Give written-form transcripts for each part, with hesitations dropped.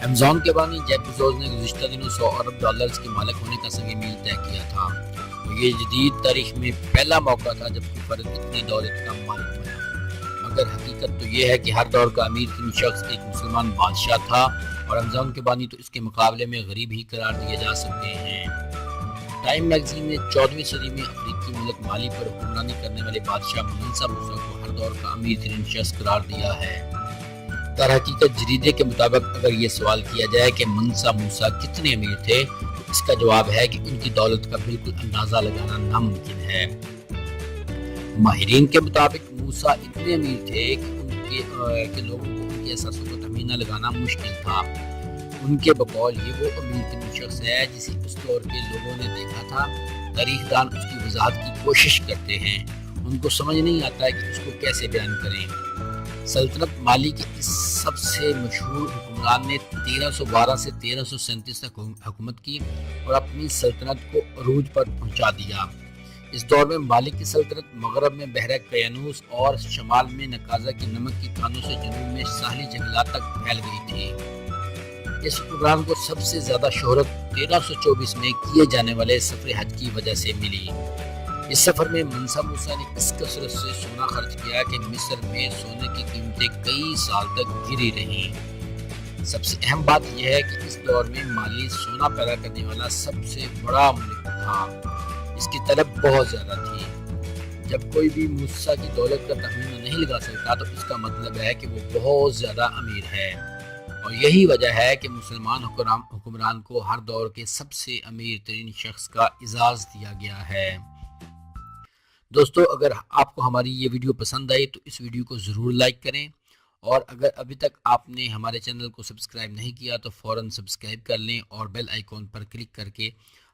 Amazon کے بانی Jeff Bezos نے گزشتہ دنوں $100 ارب کے مالک ہونے کا سنگ میل طے کیا تھا اور یہ جدید تاریخ میں پہلا موقع تھا جب کوئی فرد اتنی دولت کا مالک بنا۔ مگر حقیقت تو یہ ہے کہ ہر دور کا امیر ترین شخص ایک مسلمان بادشاہ تھا اور ایمیزون کے بانی تو اس کے مقابلے میں غریب ہی قرار دیے جا سکتے ہیں۔ ٹائم میگزین نے 14ویں صدی میں افریقی ملک مالی پر حکمرانی کرنے والے بادشاہ منسا موسیٰ کو ہر دور کا امیر ترین شخص قرار دیا ہے۔ در حقیقت جریدے کے مطابق اگر یہ سوال کیا جائے کہ منسا موسیٰ کتنے امیر تھے تو اس کا جواب ہے کہ ان کی دولت کا بالکل اندازہ لگانا ناممکن ہے۔ ماہرین کے مطابق موسیٰ اتنے امیر تھے کہ لوگوں کو ان کے احساسوں کا تخمینہ لگانا مشکل تھا۔ ان کے بقول یہ وہ امیر ترین شخص ہے جسے اس دور کے لوگوں نے دیکھا تھا۔ تاریخ دان اس کی وضاحت کی کوشش کرتے ہیں، ان کو سمجھ نہیں آتا ہے کہ اس کو کیسے بیان کریں۔ سلطنت مالی کے اس سب سے مشہور حکمران نے 1312 سے 1337 تک حکومت کی اور اپنی سلطنت کو عروج پر پہنچا دیا۔ اس دور میں مالی کی سلطنت مغرب میں بحیرہ قیانوس اور شمال میں نقازہ کی نمک کی کانوں سے جنوب میں ساحلی جنگلات تک پھیل گئی تھی۔ اس حکمران کو سب سے زیادہ شہرت 1324 میں کیے جانے والے سفر حج کی وجہ سے ملی۔ اس سفر میں منسا موسیٰ نے اس کثرت سے سونا خرچ کیا کہ مصر میں سونے کی قیمتیں کئی سال تک گری رہیں۔ سب سے اہم بات یہ ہے کہ اس دور میں مالی سونا پیدا کرنے والا سب سے بڑا ملک تھا۔ اس کی طلب بہت زیادہ تھی۔ جب کوئی بھی موسیٰ کی دولت کا تخمینہ نہیں لگا سکتا تو اس کا مطلب ہے کہ وہ بہت زیادہ امیر ہے، اور یہی وجہ ہے کہ مسلمان حکمران کو ہر دور کے سب سے امیر ترین شخص کا اعزاز دیا گیا ہے۔ دوستو، اگر آپ کو ہماری یہ ویڈیو پسند آئی تو اس ویڈیو کو ضرور لائک کریں، اور اگر ابھی تک آپ نے ہمارے چینل کو سبسکرائب نہیں کیا تو فوراً سبسکرائب کر لیں اور بیل آئیکن پر کلک کر کے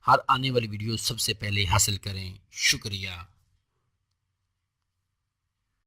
ہر آنے والی ویڈیو سب سے پہلے حاصل کریں۔ شکریہ۔